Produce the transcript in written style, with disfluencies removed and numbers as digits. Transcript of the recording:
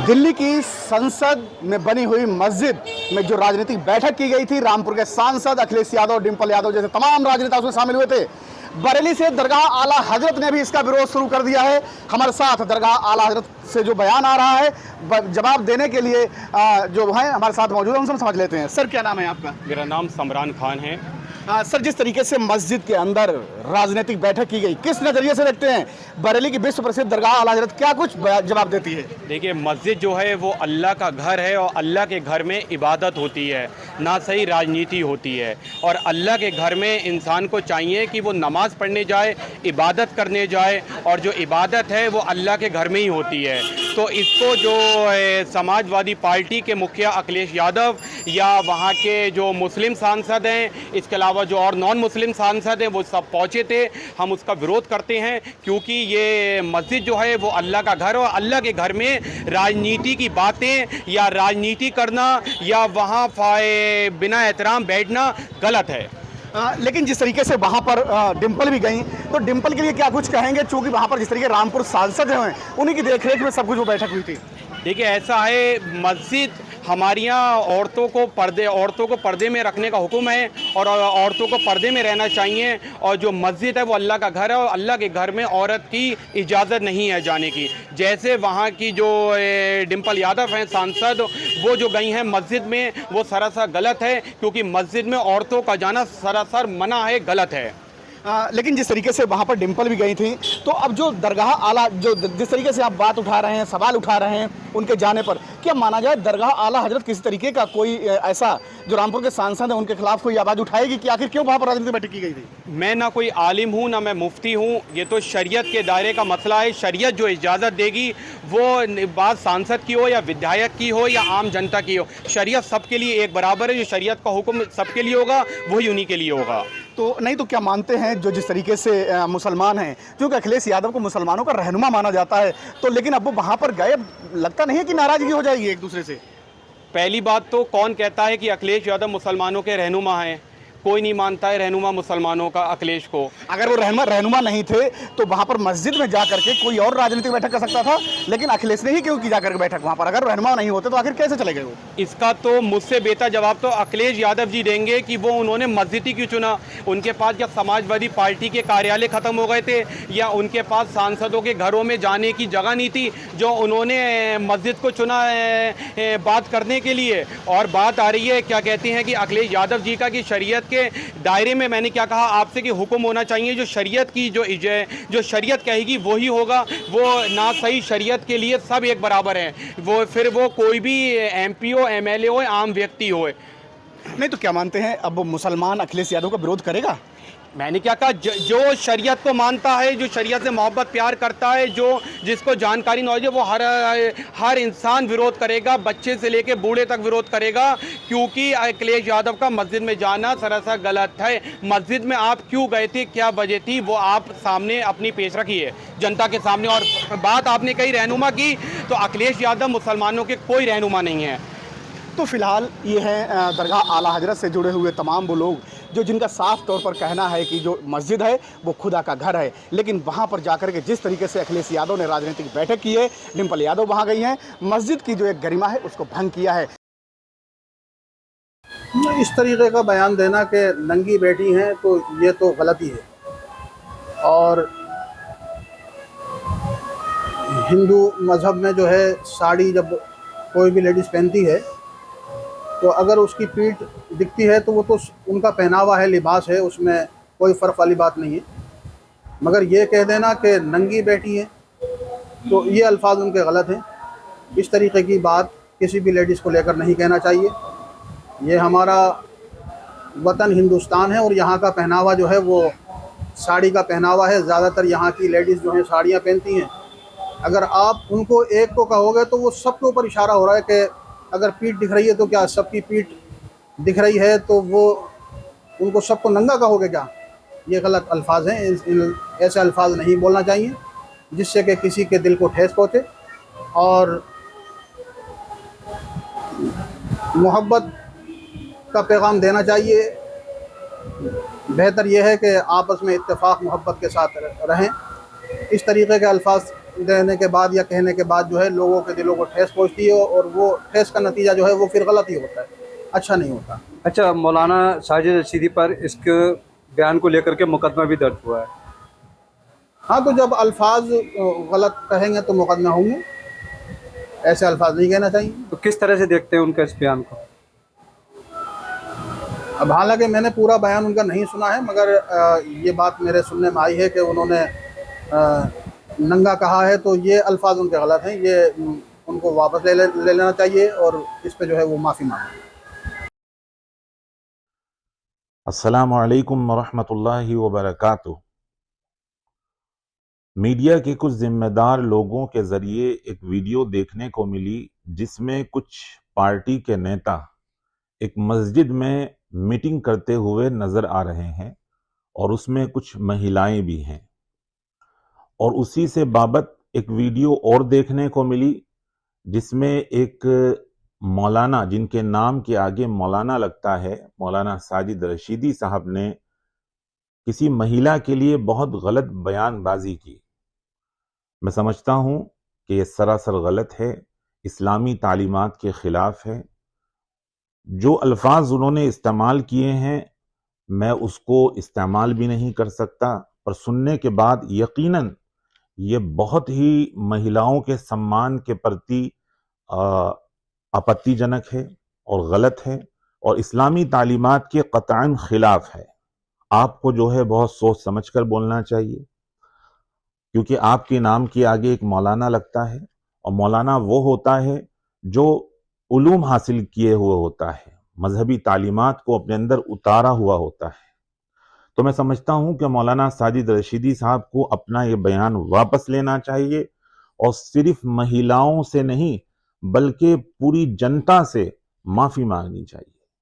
दिल्ली की संसद में बनी हुई मस्जिद में जो राजनीतिक बैठक की गई थी, रामपुर के सांसद अखिलेश यादव, डिंपल यादव जैसे तमाम राजनेता उसमें शामिल हुए थे। बरेली से दरगाह आला हजरत ने भी इसका विरोध शुरू कर दिया है। हमारे साथ दरगाह आला हजरत से जो बयान आ रहा है जवाब देने के लिए जो है हमारे साथ मौजूद है, उनसे समझ लेते हैं। सर, क्या नाम है आपका? मेरा नाम समरान खान है। सर, जिस तरीके से मस्जिद के अंदर राजनीतिक बैठक की गई, किस नजरिए से देखते हैं? बरेली की विश्व प्रसिद्ध दरगाह आला हजरत क्या कुछ जवाब देती है? देखिए, मस्जिद जो है वो अल्लाह का घर है और अल्लाह के घर में इबादत होती है, ना सही राजनीति होती है। और अल्लाह के घर में इंसान को चाहिए कि वो नमाज़ पढ़ने जाए, इबादत करने जाए, और जो इबादत है वो अल्लाह के घर में ही होती है। तो इसको जो समाजवादी पार्टी के मुखिया अखिलेश यादव या वहाँ के जो मुस्लिम सांसद हैं, इसके अलावा जो और नॉन मुस्लिम सांसद हैं, वो सब पहुँचे थे। हम उसका विरोध करते हैं क्योंकि ये मस्जिद जो है वो अल्लाह का घर, और अल्लाह के घर में राजनीति की बातें या राजनीति करना या वहाँ बिना एहतराम बैठना गलत है। लेकिन जिस तरीके से वहाँ पर डिंपल भी गई, तो डिंपल के लिए क्या कुछ कहेंगे? चूँकि वहाँ पर जिस तरीके रामपुर सांसद हैं, उन्हीं की देखरेख में सब कुछ वो बैठक हुई थी। देखिए, ऐसा है, मस्जिद हमारे यहाँ औरतों को पर्दे में रखने का हुक्म है और औरतों को पर्दे में रहना चाहिए। और जो मस्जिद है वो अल्लाह का घर है और अल्लाह के घर में औरत की इजाज़त नहीं है जाने की। जैसे वहाँ की जो डिंपल यादव हैं सांसद, वो जो गई हैं मस्जिद में, वो सरासर गलत है, क्योंकि मस्जिद में औरतों का जाना सरासर मना है, गलत है। लेकिन जिस तरीके से वहाँ पर डिंपल भी गई थी, तो अब जो दरगाह आला, जो जिस तरीके से आप बात उठा रहे हैं, सवाल उठा रहे हैं उनके जाने पर, क्या माना जाए दरगाह आला हजरत किसी तरीके का कोई ऐसा जो रामपुर के सांसद हैं उनके खिलाफ कोई आवाज़ उठाएगी कि आखिर क्यों वहाँ पर राजनीतिक बैठक की गई थी? मैं ना कोई आलिम हूँ, ना मैं मुफ्ती हूँ। ये तो शरीयत के दायरे का मसला है। शरीयत जो इजाज़त देगी, वो बात सांसद की हो या विधायक की हो या आम जनता की हो, शरीयत सबके लिए एक बराबर है। जो शरीयत का हुक्म सबके लिए होगा, वही उन्हीं के लिए होगा। तो नहीं तो क्या मानते हैं जो जिस तरीके से मुसलमान हैं, क्योंकि अखिलेश यादव को मुसलमानों का रहनुमा माना जाता है, तो लेकिन अब वो वहाँ पर गए, लगता नहीं है कि नाराज़गी हो जाएगी एक दूसरे से? पहली बात तो कौन कहता है कि अखिलेश यादव मुसलमानों के रहनुमा हैं? कोई नहीं मानता है रहनुमा मुसलमानों का अखिलेश को। अगर वो रहनुमा नहीं थे तो वहाँ पर मस्जिद में जा करके कोई और राजनीतिक बैठक कर सकता था, लेकिन अखिलेश ने ही क्यों की जा करके बैठक वहाँ पर? अगर रहनुमा नहीं होते तो आखिर कैसे चले गए वो? इसका तो मुझसे बेहतर जवाब तो अखिलेश यादव जी देंगे कि वो उन्होंने मस्जिद ही क्यों चुना। उनके पास जब समाजवादी पार्टी के कार्यालय ख़त्म हो गए थे, या उनके पास सांसदों के घरों में जाने की जगह नहीं थी, जो उन्होंने मस्जिद को चुना बात करने के लिए। और बात आ रही है, क्या कहते हैं कि अखिलेश यादव जी का, कि शरीयत के दायरे में, मैंने क्या कहा आपसे कि हुक्म होना चाहिए, जो शरीयत की जो शरीयत कहेगी वही होगा। वो ना सही, शरीयत के लिए सब एक बराबर हैं, वो फिर वो कोई भी MP हो, MLA हो, आम व्यक्ति हो। नहीं तो क्या मानते हैं अब मुसलमान अखिलेश यादव का विरोध करेगा? मैंने क्या कहा, जो शरीयत को मानता है, जो शरीयत से मोहब्बत प्यार करता है, जिसको जानकारी नॉलेज है, वो हर इंसान विरोध करेगा, बच्चे से लेके बूढ़े तक विरोध करेगा। क्योंकि अखिलेश यादव का मस्जिद में जाना सरासर गलत है। मस्जिद में आप क्यों गए थे, क्या वजह थी, वो आप सामने अपनी पेश रखिए जनता के सामने। और बात आपने कही रहनुमा की, तो अखिलेश यादव मुसलमानों के कोई रहनुमा नहीं है। तो फिलहाल ये हैं दरगाह आला हजरत से जुड़े हुए तमाम वो लोग जो जिनका साफ तौर पर कहना है कि जो मस्जिद है वो खुदा का घर है, लेकिन वहाँ पर जाकर के जिस तरीके से अखिलेश यादव ने राजनीतिक बैठक की है, डिंपल यादव वहाँ गई हैं, मस्जिद की जो एक गरिमा है उसको भंग किया है। इस तरीके का बयान देना कि नंगी बैठी हैं, तो ये तो गलती है। और हिंदू मज़हब में जो है, साड़ी जब कोई भी लेडीज़ पहनती है, तो अगर उसकी पीठ दिखती है तो वो तो उनका पहनावा है, लिबास है, उसमें कोई फ़र्क वाली बात नहीं है। मगर ये कह देना कि नंगी बैठी है, तो ये अल्फाज उनके गलत हैं। इस तरीके की बात किसी भी लेडीज़ को लेकर नहीं कहना चाहिए। ये हमारा वतन हिंदुस्तान है और यहाँ का पहनावा जो है वो साड़ी का पहनावा है। ज़्यादातर यहाँ की लेडीज़ जो हैं साड़ियाँ पहनती हैं। अगर आप उनको एक को कहोगे तो वो सबके ऊपर इशारा हो रहा है कि अगर पीठ दिख रही है तो क्या सबकी पीठ दिख रही है, तो वो उनको सबको नंगा कहोगे क्या? ये गलत अल्फाज हैं। ऐसे अल्फाज नहीं बोलना चाहिए जिससे कि किसी के दिल को ठेस पहुँचे। और मोहब्बत का पैगाम देना चाहिए। बेहतर यह है कि आपस में इत्तेफाक मोहब्बत के साथ रहें। इस तरीके के अल्फाज देने के बाद या कहने के बाद जो है लोगों के दिलों को ठेस पहुंचती है, और वो ठेस का नतीजा जो है वो फिर गलत ही होता है, अच्छा नहीं होता। अच्छा, मौलाना साजिद रशीदी पर इसके बयान को लेकर के मुकदमा भी दर्ज हुआ है। हाँ, तो जब अल्फाज गलत कहेंगे तो मुकदमा होंगे, ऐसे अल्फाज नहीं कहना चाहिए। तो किस तरह से देखते हैं उनका इस बयान को? अब हालांकि मैंने पूरा बयान उनका नहीं सुना है, मगर ये बात मेरे सुनने में आई है कि उन्होंने नंगा कहा है, तो ये अल्फाज उनके गलत हैं, ये उनको वापस ले लेना चाहिए और इस पे जो है वो माफ़ी मांगे। अस्सलामु अलैकुम वरहमतुल्लाहि वबरकातुह। मीडिया के कुछ जिम्मेदार लोगों के जरिए एक वीडियो देखने को मिली जिसमें कुछ पार्टी के नेता एक मस्जिद में मीटिंग करते हुए नजर आ रहे हैं और उसमें कुछ महिलाएं भी हैं। और उसी से बाबत एक वीडियो और देखने को मिली जिसमें एक मौलाना, जिनके नाम के आगे मौलाना लगता है, मौलाना साजिद रशीदी साहब ने किसी महिला के लिए बहुत गलत बयानबाजी की। मैं समझता हूं कि यह सरासर गलत है, इस्लामी तालीमात के खिलाफ है। जो अल्फाज उन्होंने इस्तेमाल किए हैं मैं उसको इस्तेमाल भी नहीं कर सकता, पर सुनने के बाद यकीनन ये बहुत ही महिलाओं के सम्मान के प्रति आपत्तिजनक है और गलत है और इस्लामी तालीमात के कतअन खिलाफ है। आपको जो है बहुत सोच समझ कर बोलना चाहिए, क्योंकि आपके नाम के आगे एक मौलाना लगता है और मौलाना वो होता है जो उलूम हासिल किए हुए होता है, मजहबी तालीमात को अपने अंदर उतारा हुआ होता है। तो मैं समझता हूं कि मौलाना साजिद रशीदी साहब को अपना ये बयान वापस लेना चाहिए और सिर्फ महिलाओं से नहीं बल्कि पूरी जनता से माफी मांगनी चाहिए।